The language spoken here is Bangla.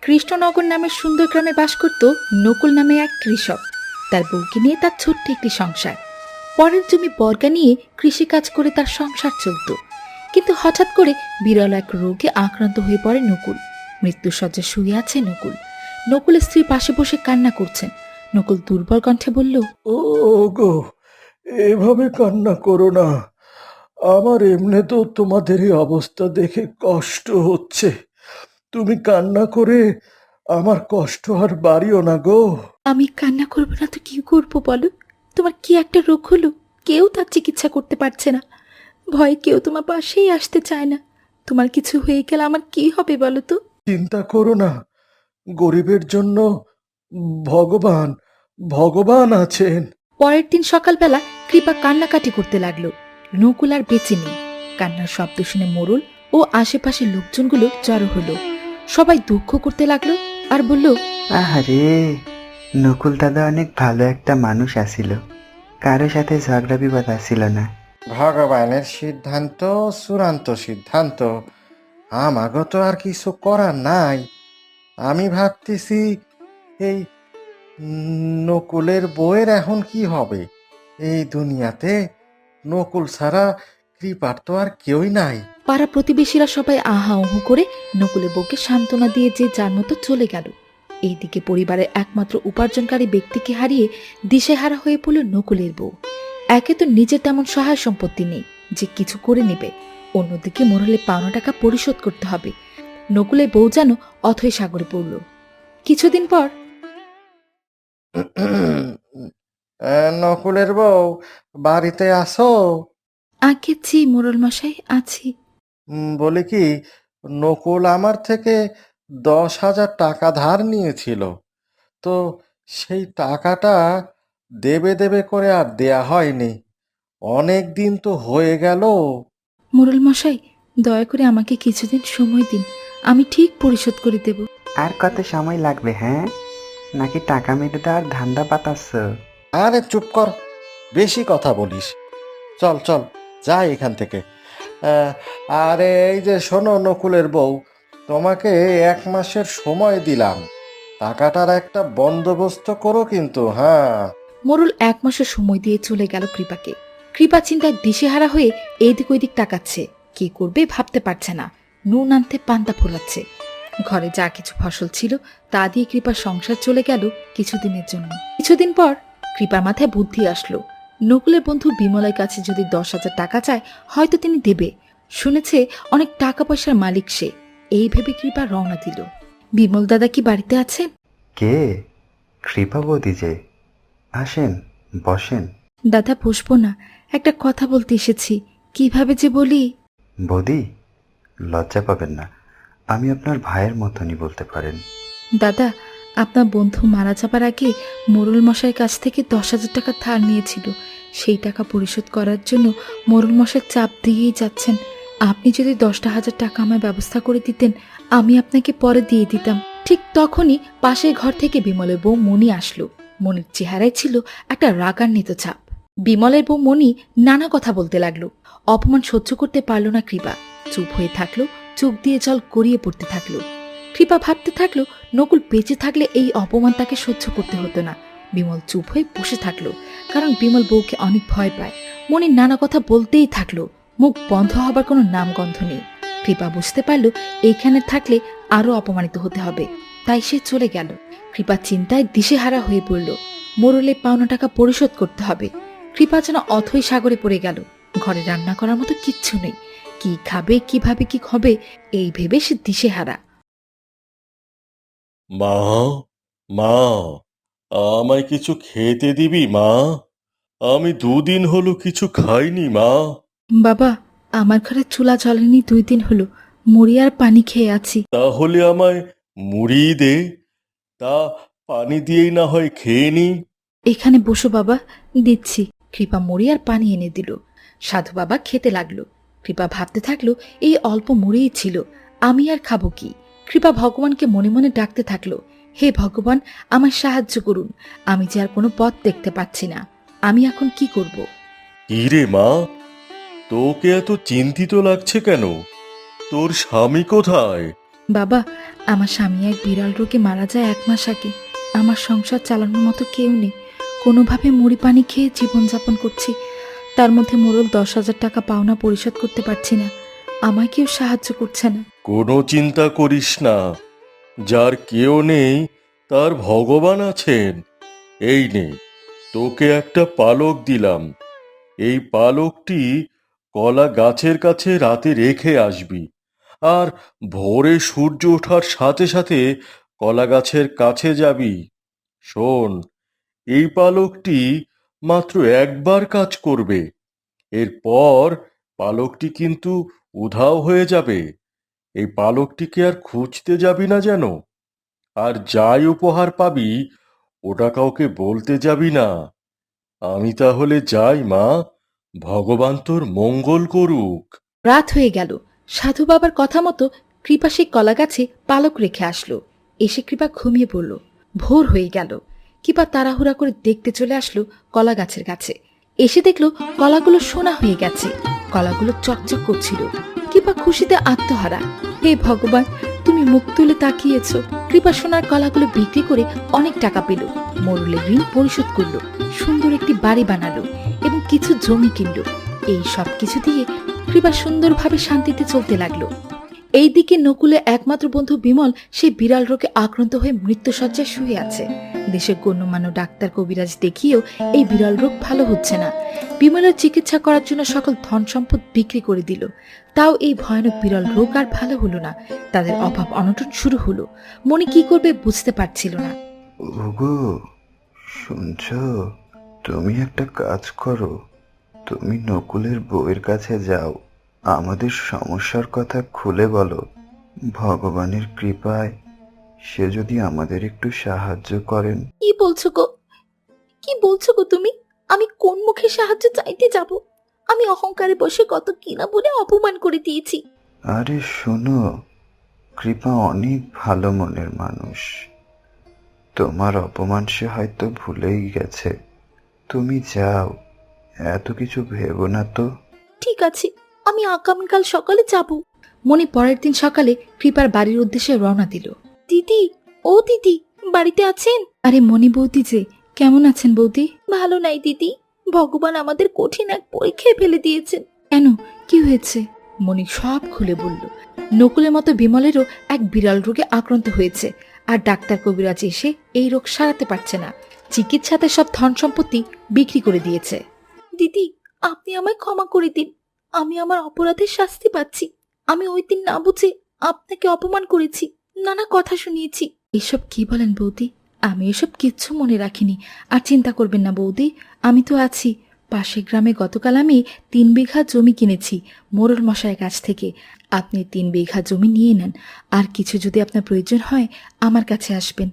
কৃষ্ণনগর নামের সুন্দর গ্রামে বাস করত নকুল নামে এক কৃষক। তার বউকে নিয়ে তার ছোট্ট একটি সংসার। পরের জমি বর্গা নিয়ে কৃষিকাজ করে তার সংসার চলত। কিন্তু হঠাৎ করে বিরল এক রোগে আক্রান্ত হয়ে পড়ে নকুল। মৃত্যুশয্যায় শুয়ে আছে নকুল। নকুলের স্ত্রী পাশে বসে কান্না করছেন। নকুল দুর্বল কণ্ঠে বলল, ও গো, এভাবে কান্না করো না। আমার এমনিতেও তোমাদের এই অবস্থা দেখে কষ্ট হচ্ছে। তুমি কান্না করে আমার কষ্ট আর বাড়িও না গো। আমি কান্না করবো না তো কি করবো বলো? তোমার কি একটা রোগ হলো, কেউ তার চিকিৎসা করতে পারছে না। ভয়ে কেউ তোমার পাশেই আসতে চায় না। তোমার কিছু হয়ে গেলে আমার কি হবে বলো তো? চিন্তা করো না, গরিবের জন্য ভগবান ভগবান আছেন। পরের দিন সকালবেলা কৃপা কান্নাকাটি করতে লাগলো। নকুল আর বেঁচে নেই। কান্নার শব্দ শুনে মোড়ল ও আশেপাশের লোকজনগুলো জড়ো হলো। সবাই দুঃখ করতে লাগলো আর বলল, আহারে, নকুল দাদা অনেক ভালো একটা মানুষ আসিল, কারো সাথে ঝগড়া বিবাদ আসিল না। ভগবানের সিদ্ধান্ত চূড়ান্ত সিদ্ধান্ত, আমাগো তো আর কিছু করার নাই। আমি ভাবতেছি এই নকুলের বউয়ের এখন কি হবে। এই দুনিয়াতে নকুল ছাড়া কৃপার তো আর কেউই নাই। পাড়া প্রতিবেশীরা সবাই আহা উহু করে নকুলের বউকে সান্ত্বনা দিয়ে যে যার মতো চলে গেল। এইদিকে পরিবারের একমাত্র উপার্জনকারী ব্যক্তিকে হারিয়ে দিশেহারা হয়ে পড়ল নকুলের বউ। একে তো নিজের তেমন সহায় সম্পত্তি নেই যে কিছু করে নেবে, অন্যদিকে মোড়লে পাওনা টাকা পরিশোধ করতে হবে। নকুলের বউ যেন অথৈ সাগরে পড়ল। কিছুদিন পর নকুলের বউ, বাড়িতে আসো। আগে জি মোড়ল মশাই, আছি। বলি কি, নকুল আমার থেকে 10,000 টাকা ধার নিয়েছিল। তো সেই টাকাটা দেবে দেবে করে আর দেয়া হয়নি। অনেক দিন তো হয়ে গেল। মোড়ল মশাই, দয়া করে আমাকে কিছুদিন সময় দিন, আমি ঠিক পরিশোধ করে দেব। আর কত সময় লাগবে? হ্যাঁ, নাকি টাকা মেরে দেওয়ার ধান্দা পাতাচ্ছ? আরে চুপ কর, বেশি কথা বলিস। চল চল, যাই এখান থেকে। আহ, আরে এই যে শোনো নকুলের বউ, তোমাকে 1 মাসের সময় দিলাম। টাকাটার একটা বন্দোবস্ত করো কিন্তু, হ্যাঁ। মোড়ল 1 মাসের সময় দিয়ে চলে গেল কৃপাকে। কৃপা চিন্তায় দিশেহারা হয়ে এইদিক ওইদিক তাকাচ্ছে। কি করবে ভাবতে পারছে না। নুন আনতে পান্তা ফোলাচ্ছে। ঘরে যা কিছু ফসল ছিল তা দিয়ে কৃপার সংসার চলে গেল কিছুদিনের জন্য। কিছুদিন পর কৃপার মাথায় বুদ্ধি আসলো। নকুলের বন্ধু বিমলের কাছে যদি 10,000 টাকা চায় হয়তো তিনি দেবে। শুনেছে অনেক টাকা পয়সার মালিক সে। এই ভেবে কৃপা রওনা দিল। বিমল দাদা কি বাড়িতে আছেন? কে? কৃপা বৌদি যে। আসেন, বসেন। দাদা বসবো না, একটা কথা বলতে এসেছি। কিভাবে যে বলি। বৌদি, লজ্জা পাবেন না, আমি আপনার ভাইয়ের মতনই বলতে পারেন। দাদা, আপনার বন্ধু মারা যাবার আগে মোড়ল মশাইয়ের কাছ থেকে 10,000 টাকা ধার নিয়েছিল। সেই টাকা পরিশোধ করার জন্য মোড়ল মশাই চাপ দিয়েই যাচ্ছেন। আপনি যদি 10,000 টাকা আমার ব্যবস্থা করে দিতেন, আমি আপনাকে পরে দিয়ে দিতাম। ঠিক তখনই পাশের ঘর থেকে বিমলের বউ মণি আসলো। মনির চেহারায় ছিল একটা রাগান্বিত ছাপ। বিমলের বউ মণি নানা কথা বলতে লাগলো। অপমান সহ্য করতে পারল না কৃপা। চুপ হয়ে থাকলো, চোখ দিয়ে জল গড়িয়ে পড়তে থাকলো। কৃপা ভাবতে থাকলো নকুল বেঁচে থাকলে এই অপমান তাকে সহ্য করতে হতো না। বিমল চুপ হয়ে বসে থাকলো, কারণ বিমল বউকে অনেক ভয় পায়। মনির নানা কথা বলতেই থাকলো, মুখ বন্ধ হবার কোনো নামগন্ধ নেই। কৃপা বুঝতে পারলো এইখানে থাকলে আরো অপমানিত হতে হবে, তাই সে চলে গেল। কৃপা চিন্তায় দিশেহারা হয়ে পড়ল। মোড়লে পাওনা টাকা পরিশোধ করতে হবে। কৃপা যেন অথৈ সাগরে পড়ে গেল। ঘরে রান্না করার মতো কিচ্ছু নেই। কি খাবে, কিভাবে কি হবে, এই ভেবে সে দিশেহারা। মা, মা, আমায় কিছু খেতে দিবি মা? আমি 2 দিন হলো কিছু খাইনি মা। বাবা, আমার ঘরে চুলা জ্বলেনি 2 দিন হলো। মুড়ি আর পানি খেয়ে আছি। তাহলে আমায় মুড়ি দে, তা পানি দিয়েই না হয় খেয়ে নি। এখানে বসো বাবা, দিচ্ছি। কৃপা মুড়ি আর পানি এনে দিল। সাধু বাবা খেতে লাগলো। কৃপা ভাবতে থাকলো এই অল্প মুড়িই ছিল, আমি আর খাবো কি। কৃপা ভগবানকে মনে মনে ডাকতে থাকলো, হে ভগবান, আমায় সাহায্য করুন। আমি যে আর কোনো পথ দেখতে পাচ্ছি না। আমি এখন কি করব? কি রে মা, তোকে এত চিন্তিত লাগছে কেন? তোর স্বামী কোথায়? বাবা, আমার স্বামী এক বিড়াল রোগে মারা যায় 1 মাস আগে। আমার সংসার চালানোর মতো কেউ নেই। কোনোভাবে মুড়ি পানি খেয়ে জীবনযাপন করছি। তার মধ্যে মোড়ল 10,000 টাকা পাওনা পরিশোধ করতে পারছি না। আমায় কেউ সাহায্য করছে না। কোনো চিন্তা করিস না, যার কেউ নেই তার ভগবান আছেন। এই নে, তোকে একটা পালক দিলাম। এই পালকটি কলা গাছের কাছে রাতে রেখে আসবি, আর ভোরে সূর্য ওঠার সাথে সাথে কলা গাছের কাছে যাবি। শোন, এই পালকটি মাত্র একবার কাজ করবে, এরপর পালকটি কিন্তু উধাও হয়ে যাবে। এই পালকটিকে আর খুঁজতে যাবি না যেন। আর যাই উপহার পাবি ওটা কাউকে বলতে যাবি না। আমি তাহলে যাই মা, ভগবান তোর মঙ্গল করুক। রাত হয়ে গেল। সাধু বাবার কথা মতো কৃপা সেই কলা গাছে পালক রেখে আসলো। এসে কৃপা ঘুমিয়ে পড়ল। ভোর হয়ে গেল। কৃপা তাড়াহুড়া করে দেখতে চলে আসলো কলা গাছের কাছে। এসে দেখলো কলাগুলো সোনা হয়ে গেছে। কলাগুলো চকচক করছিল। কৃপা খুশিতে আত্মহারা। হে ভগবান, তুমি মুখ তুলে তাকিয়েছ। কৃপা সোনার কলাগুলো বিক্রি করে অনেক টাকা পেল। মোরলের ঋণ পরিশোধ করলো, সুন্দর একটি বাড়ি বানালো এবং কিছু জমি কিনলো। এই সব কিছু দিয়ে কৃপা সুন্দরভাবে শান্তিতে চলতে লাগলো। এইদিকে নকুলের একমাত্র বন্ধু বিমল সেই বিড়াল রোগে আক্রান্ত হয়ে মৃত্যুশয্যায় শুয়ে আছে। দেশের গণ্যমান্য ডাক্তার কবিরাজ দেখিয়েও এই বিড়াল রোগ ভালো হচ্ছে না। বিমলের চিকিৎসা করার জন্য সকল ধন সম্পদ বিক্রি করে দিল। তাও এই ভয়ানক বিড়াল রোগ আর ভালো হলো না। তাদের অভাব অনটন শুরু হলো। মনে কি করবে বুঝতে পারছিল না। ওগো, শুনছ? তুমি একটা কাজ করো, তুমি নকুলের বউয়ের কাছে যাও, আমাদের সমস্যার কথা খুলে বলো। ভগবানের কৃপায় সে যদি আমাদের একটু সাহায্য করেন। কি বলছো গো? কি বলছো গো তুমি? আমি কোন মুখে সাহায্য চাইতে যাব? আমি অহংকারে বসে কত কিনা বলে অপমান করে দিয়েছি। আরে শোনো, কৃপা অনেক ভালো মনের মানুষ। তোমার অপমান সে হয়তো ভুলেই গেছে। তুমি যাও, এত কিছু ভেবো না তো। ঠিক আছে, আমি আগামীকাল সকালে যাব। মনি পরের দিন সকালে কৃপার বাড়ির উদ্দেশ্যে রওনা দিল। দিদি, ও দিদি, বাড়িতে আছেন? আরে মনি বৌদি যে, কেমন আছেন বৌদি? ভালো নাই দিদি, ভগবান আমাদের কঠিন এক পরীক্ষায় ফেলে দিয়েছেন। কেন, কি হয়েছে? মনি সব খুলে বলল। নকুলের মতো বিমলেরও এক বিড়াল রোগে আক্রান্ত হয়েছে, আর ডাক্তার কবিরাজ এসে এই রোগ সারাতে পারছে না। চিকিৎসাতে সব ধন সম্পত্তি বিক্রি করে দিয়েছে। দিদি, আপনি আমায় ক্ষমা করে দিন। আমি আমার অপরাধের শাস্তি পাচ্ছি। আমি ওই দিন না বুঝে আপনাকে অপমান করেছি, নানা কথা শুনিয়েছি। এসব কি বলেন বৌদি? আমি এসব কিচ্ছু মনে রাখিনি। আর চিন্তা করবেন না বৌদি, আমি তো আছি। পাশের গ্রামে গতকাল আমি 3 বিঘা জমি কিনেছি মোরল মশাইয়ের কাছ থেকে। আপনি 3 বিঘা জমি নিয়ে নেন। আর কিছু যদি আপনার প্রয়োজন হয় আমার কাছে আসবেন।